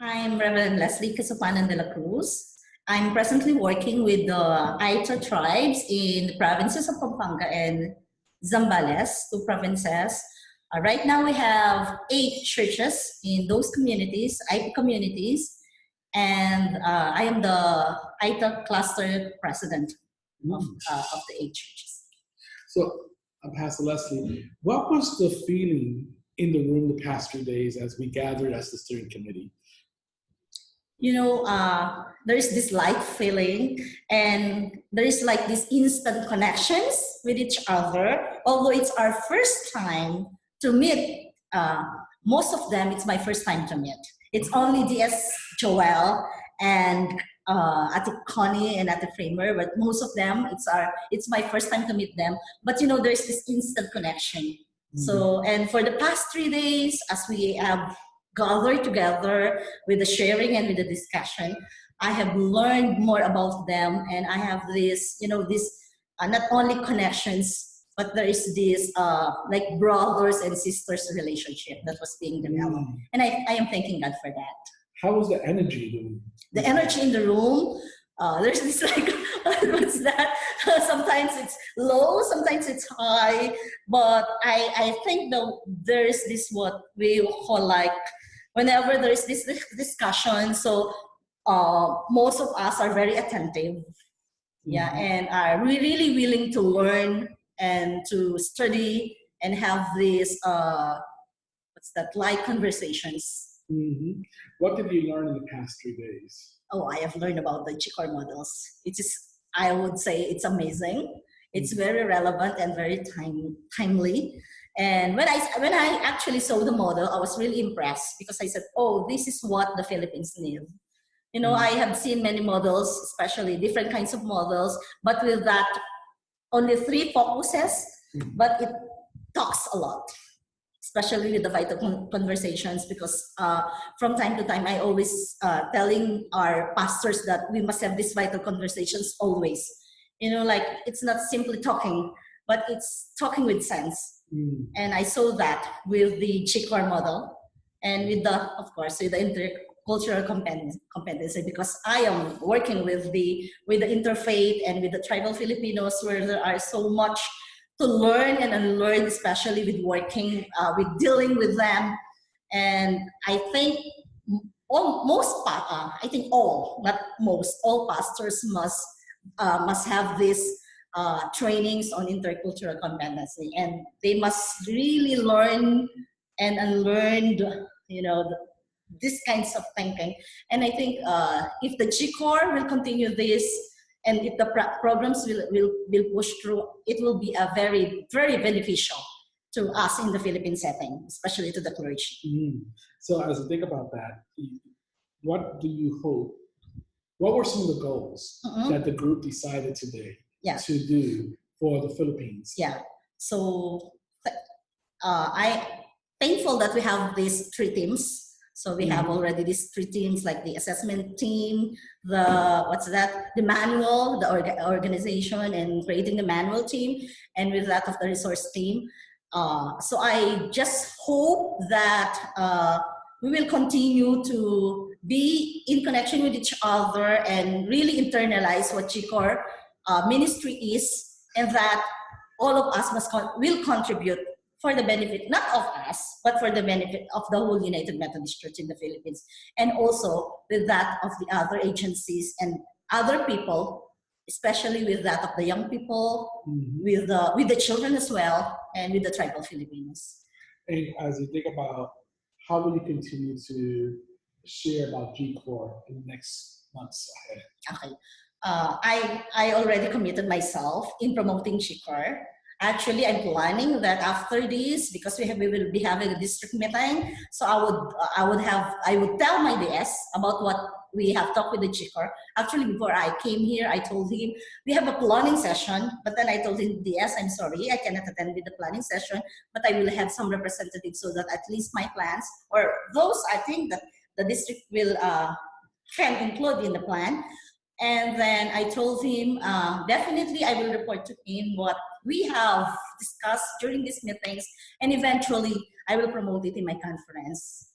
I'm Reverend Leslie Casapanan de la Cruz. I'm presently working with the Aita tribes in the provinces of Pampanga and Zambales, two provinces. Right now we have 8 churches in those communities, Aita communities, and I am the Aita cluster president of the 8 churches. So, Pastor Leslie, what was the feeling in the room the past 2 days as we gathered as the steering committee? You know, there is this light feeling, and there is like these instant connections with each other. Although it's our first time to meet, most of them, it's my first time to meet. It's only DS Joel and Ate Connie and Ate Framer, but most of them, it's my first time to meet them. But you know, there's this instant connection. Mm-hmm. So, and for the past 3 days, as we have gathered together with the sharing and with the discussion, I have learned more about them, and I have this, you know, this not only connections, but there is this like brothers and sisters relationship that was being developed. And I am thanking God for that. How was the energy in the room? The energy in the room, there's this like, what's that? Sometimes it's low, sometimes it's high, but I think there's this what we call like, whenever there is this discussion, so most of us are very attentive, yeah, and are really willing to learn and to study and have these light conversations. Mm-hmm. What did you learn in the past 3 days? Oh, I have learned about the Chicor models. It is, I would say, it's amazing. It's very relevant and very timely. And when I actually saw the model, I was really impressed because I said, oh, this is what the Philippines need. You know, I have seen many models, especially different kinds of models, but with that, only 3 focuses, but it talks a lot, especially with the vital conversations, because from time to time, I always telling our pastors that we must have these vital conversations always. You know, like it's not simply talking, but it's talking with sense. And I saw that with the Chicor model and with the, of course, with the intercultural competency, because I am working with the interfaith and with the tribal Filipinos, where there are so much to learn and unlearn, especially with working, with dealing with them. And I think all pastors must have this trainings on intercultural competency, and they must really learn and unlearn, you know, these kinds of thinking. And I think if the GCOR will continue this, and if the programs will push through, it will be a very, very beneficial to us in the Philippine setting, especially to the clergy. So as you think about that, what do you hope? What were some of the goals that the group decided today to do for the Philippines? Yeah. So I'm thankful that we have these 3 teams. So we have already these 3 teams, like the assessment team, the manual, the organization and creating the manual team, and with that of the resource team. So I just hope that we will continue to be in connection with each other and really internalize what GCOR ministry is, and that all of us will contribute for the benefit, not of us, but for the benefit of the whole United Methodist Church in the Philippines, and also with that of the other agencies and other people, especially with that of the young people, with the children as well, and with the tribal Filipinos. And as you think about how will you continue to share about GCOR in the next months ahead? Okay. I already committed myself in promoting GCOR. Actually, I'm planning that after this, because we will be having a district meeting, so I would tell my DS about what we have talked with the GCOR. Actually, before I came here, I told him we have a planning session, but then I told him, DS, I'm sorry, I cannot attend with the planning session, but I will have some representatives so that at least my plans, or those I think that the district will can include in the plan. And then I told him, definitely I will report to him what we have discussed during these meetings, and eventually I will promote it in my conference.